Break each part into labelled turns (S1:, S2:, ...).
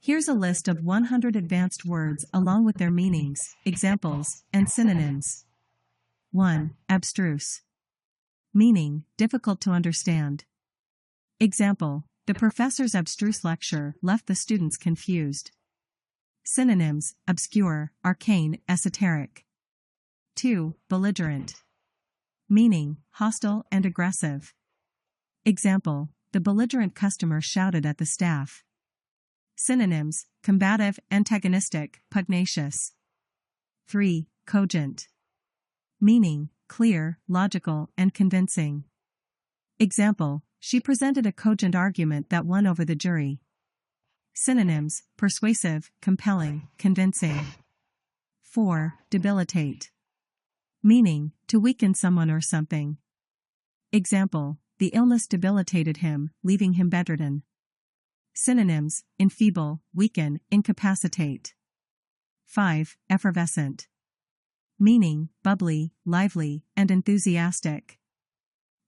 S1: Here's a list of 100 advanced words along with their meanings, examples, and synonyms. 1. Abstruse. Meaning, difficult to understand. Example, the professor's abstruse lecture left the students confused. Synonyms, obscure, arcane, esoteric. 2. Belligerent. Meaning, hostile and aggressive. Example, the belligerent customer shouted at the staff. Synonyms, combative, antagonistic, pugnacious. 3. Cogent. Meaning, clear, logical, and convincing. Example, she presented a cogent argument that won over the jury. Synonyms, persuasive, compelling, convincing. 4. Debilitate. Meaning, to weaken someone or something. Example, the illness debilitated him, leaving him bedridden. Synonyms, enfeeble, weaken, incapacitate. 5. Effervescent. Meaning, bubbly, lively, and enthusiastic.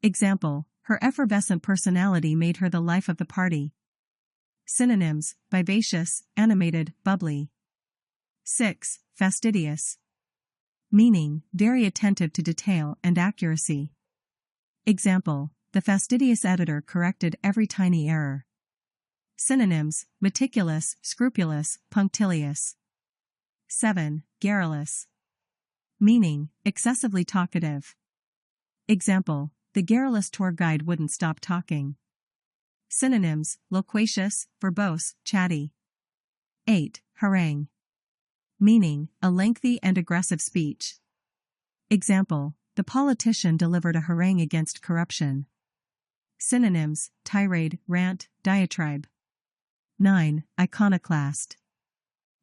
S1: Example, her effervescent personality made her the life of the party. Synonyms, vivacious, animated, bubbly. 6. Fastidious. Meaning, very attentive to detail and accuracy. Example, the fastidious editor corrected every tiny error. Synonyms, meticulous, scrupulous, punctilious. 7. Garrulous. Meaning, excessively talkative. Example, the garrulous tour guide wouldn't stop talking. Synonyms, loquacious, verbose, chatty. 8. Harangue. Meaning, a lengthy and aggressive speech. Example, the politician delivered a harangue against corruption. Synonyms, tirade, rant, diatribe. 9. Iconoclast.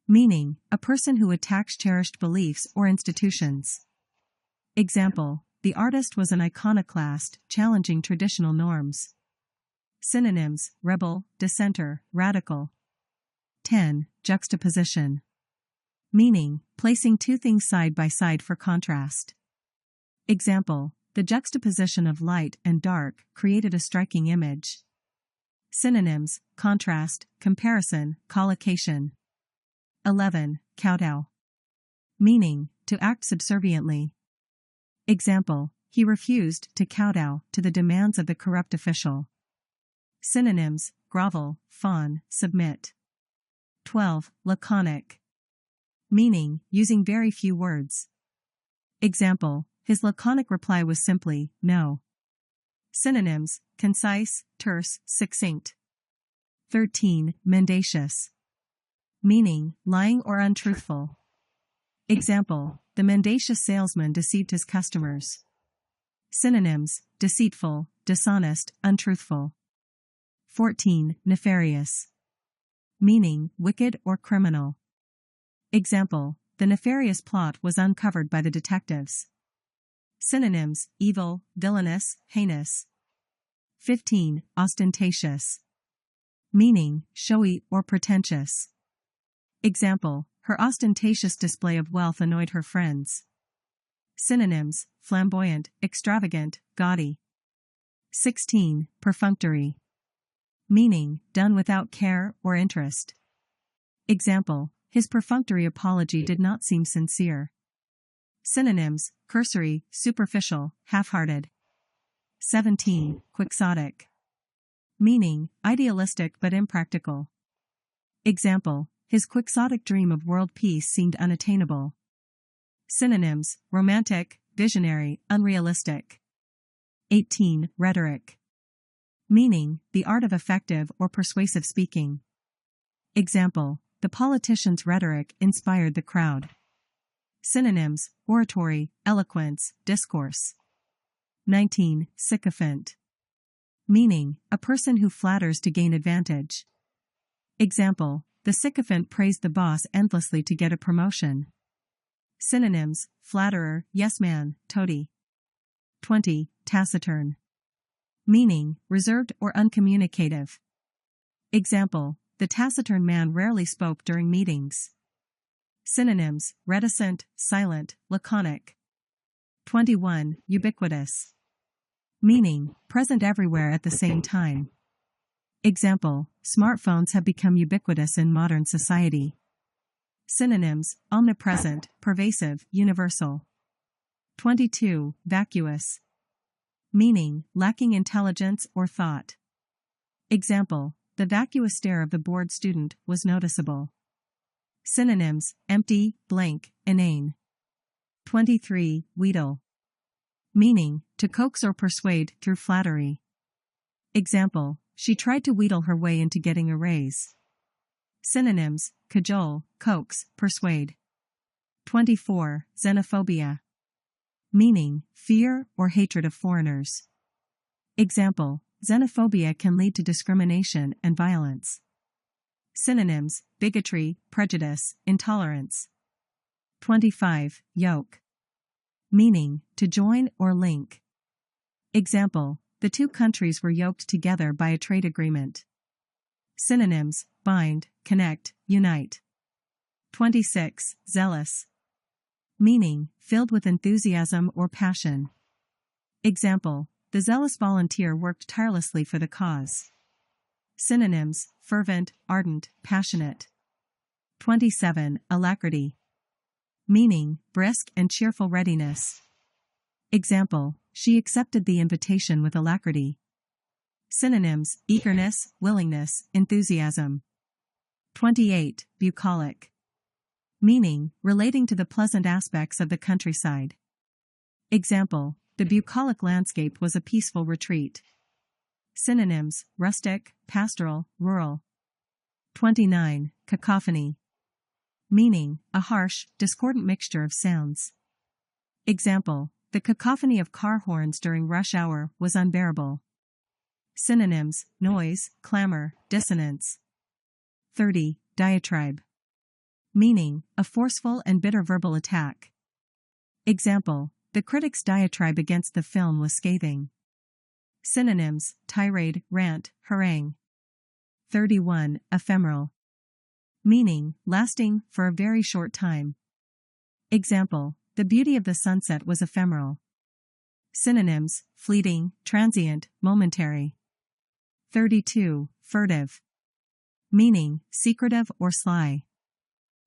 S1: Meaning, a person who attacks cherished beliefs or institutions. Example, the artist was an iconoclast, challenging traditional norms. Synonyms, rebel, dissenter, radical. 10. Juxtaposition. Meaning, placing two things side by side for contrast. Example, the juxtaposition of light and dark created a striking image. Synonyms, contrast, comparison, collocation. 11. Kowtow. Meaning, to act subserviently. Example, he refused to kowtow to the demands of the corrupt official. Synonyms, grovel, fawn, submit. 12. Laconic. Meaning, using very few words. Example, his laconic reply was simply, no. Synonyms, concise, terse, succinct. 13. Mendacious. Meaning, lying or untruthful. Example, the mendacious salesman deceived his customers. Synonyms, deceitful, dishonest, untruthful. 14. Nefarious. Meaning, wicked or criminal. Example, the nefarious plot was uncovered by the detectives. Synonyms, evil, villainous, heinous. 15. Ostentatious. Meaning, showy or pretentious. Example, her ostentatious display of wealth annoyed her friends. Synonyms, flamboyant, extravagant, gaudy. 16. Perfunctory. Meaning, done without care or interest. Example, his perfunctory apology did not seem sincere. Synonyms, cursory, superficial, half-hearted. 17. Quixotic. Meaning, idealistic but impractical. Example, his quixotic dream of world peace seemed unattainable. Synonyms, romantic, visionary, unrealistic. 18. Rhetoric. Meaning, the art of effective or persuasive speaking. Example, the politician's rhetoric inspired the crowd. Synonyms, oratory, eloquence, discourse. 19. Sycophant. Meaning, a person who flatters to gain advantage. Example, the sycophant praised the boss endlessly to get a promotion. Synonyms, flatterer, yes man, toady. 20. Taciturn. Meaning, reserved or uncommunicative. Example, the taciturn man rarely spoke during meetings. Synonyms, reticent, silent, laconic. 21. Ubiquitous. Meaning, present everywhere at the same time. Example, smartphones have become ubiquitous in modern society. Synonyms, omnipresent, pervasive, universal. 22. Vacuous. Meaning, lacking intelligence or thought. Example, the vacuous stare of the bored student was noticeable. Synonyms, empty, blank, inane. 23. Wheedle. Meaning, to coax or persuade through flattery. Example, she tried to wheedle her way into getting a raise. Synonyms, cajole, coax, persuade. 24. Xenophobia. Meaning, fear or hatred of foreigners. Example, xenophobia can lead to discrimination and violence. Synonyms, bigotry, prejudice, intolerance. 25. Yoke. Meaning, to join or link. Example, the two countries were yoked together by a trade agreement. Synonyms, bind, connect, unite. 26. Zealous. Meaning, filled with enthusiasm or passion. Example, the zealous volunteer worked tirelessly for the cause. Synonyms, fervent, ardent, passionate. 27. Alacrity. Meaning, brisk and cheerful readiness. Example, she accepted the invitation with alacrity. Synonyms, eagerness, willingness, enthusiasm. 28. Bucolic. Meaning, relating to the pleasant aspects of the countryside. Example, the bucolic landscape was a peaceful retreat. Synonyms, rustic, pastoral, rural. 29. Cacophony. Meaning, a harsh, discordant mixture of sounds. Example, the cacophony of car horns during rush hour was unbearable. Synonyms, noise, clamor, dissonance. 30. Diatribe. Meaning, a forceful and bitter verbal attack. Example, the critic's diatribe against the film was scathing. Synonyms, tirade, rant, harangue. 31. Ephemeral. Meaning, lasting for a very short time. Example, the beauty of the sunset was ephemeral. Synonyms, fleeting, transient, momentary. 32. Furtive. Meaning, secretive or sly.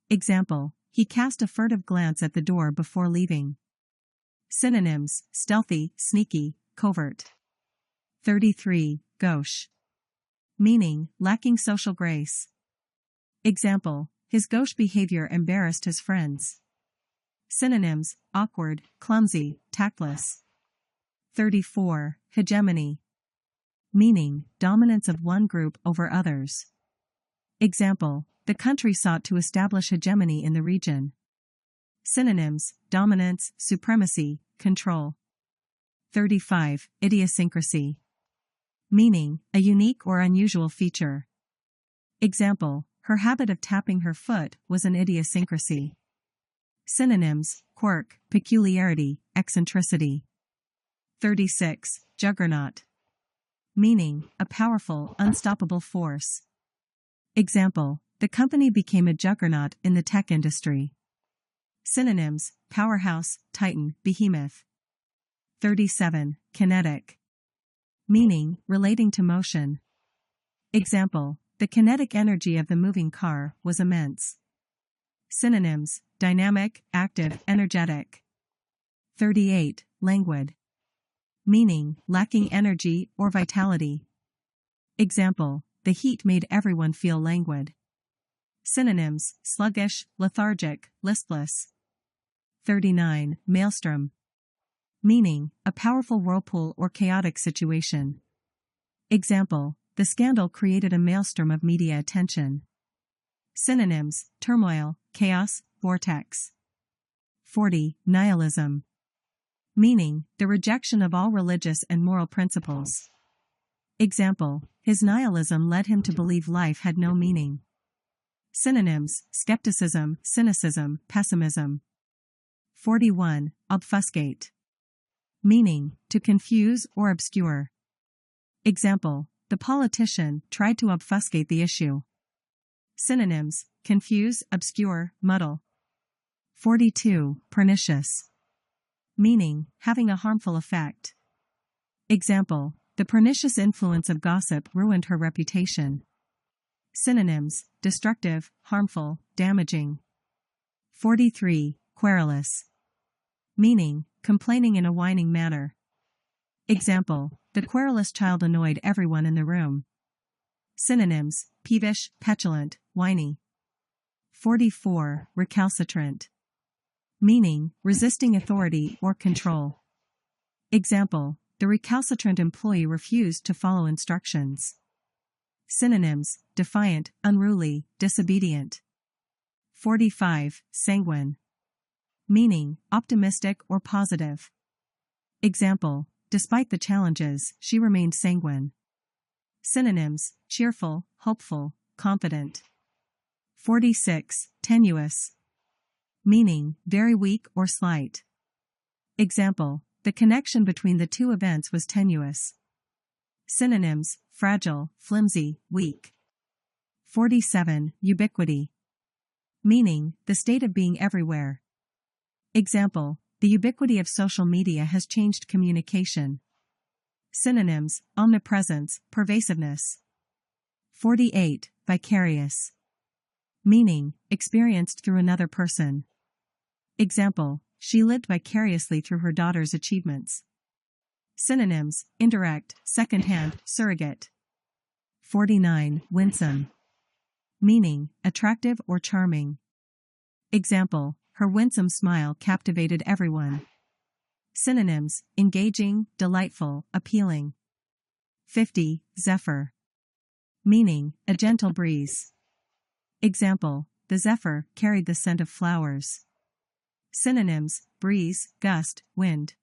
S1: Example, he cast a furtive glance at the door before leaving. Synonyms, stealthy, sneaky, covert. 33. Gauche. Meaning, lacking social grace. Example, his gauche behavior embarrassed his friends. Synonyms, awkward, clumsy, tactless. 34. Hegemony. Meaning, dominance of one group over others. Example, the country sought to establish hegemony in the region. Synonyms, dominance, supremacy, control. 35. Idiosyncrasy. Meaning, a unique or unusual feature. Example, her habit of tapping her foot was an idiosyncrasy. Synonyms, quirk, peculiarity, eccentricity. 36. Juggernaut. Meaning, a powerful, unstoppable force. Example, the company became a juggernaut in the tech industry. Synonyms, powerhouse, titan, behemoth. 37. Kinetic. Meaning, relating to motion. Example, the kinetic energy of the moving car was immense. Synonyms, dynamic, active, energetic. 38. Languid. Meaning, lacking energy or vitality. Example, the heat made everyone feel languid. Synonyms, sluggish, lethargic, listless. 39. Maelstrom. Meaning, a powerful whirlpool or chaotic situation. Example, the scandal created a maelstrom of media attention. Synonyms, turmoil, chaos, vortex. 40. Nihilism. Meaning, the rejection of all religious and moral principles. Example, his nihilism led him to believe life had no meaning. Synonyms, skepticism, cynicism, pessimism. 41. Obfuscate. Meaning, to confuse or obscure. Example, the politician tried to obfuscate the issue. Synonyms, confuse, obscure, muddle. 42. Pernicious. Meaning, having a harmful effect. Example, The pernicious influence of gossip ruined her reputation. Synonyms: destructive, harmful, damaging. 43. Querulous. Meaning, complaining in a whining manner. Example: the querulous child annoyed everyone in the room. Synonyms: peevish, petulant, whiny. 44. Recalcitrant. Meaning, resisting authority or control. Example: the recalcitrant employee refused to follow instructions. Synonyms: defiant, unruly, disobedient. 45. Sanguine. Meaning, optimistic or positive. Example: despite the challenges, she remained sanguine. Synonyms: cheerful, hopeful, confident. 46. Tenuous. Meaning, very weak or slight. Example: the connection between the two events was tenuous. Synonyms: fragile, flimsy, weak. 47. Ubiquity. Meaning, the state of being everywhere. Example: the ubiquity of social media has changed communication. Synonyms: omnipresence, pervasiveness. 48. Vicarious. Meaning, experienced through another person. Example: she lived vicariously through her daughter's achievements. Synonyms: indirect, secondhand, surrogate. 49. Winsome. Meaning, attractive or charming. Example: her winsome smile captivated everyone. Synonyms: engaging, delightful, appealing. 50. Zephyr. Meaning, a gentle breeze. Example: the zephyr carried the scent of flowers. Synonyms: breeze, gust, wind.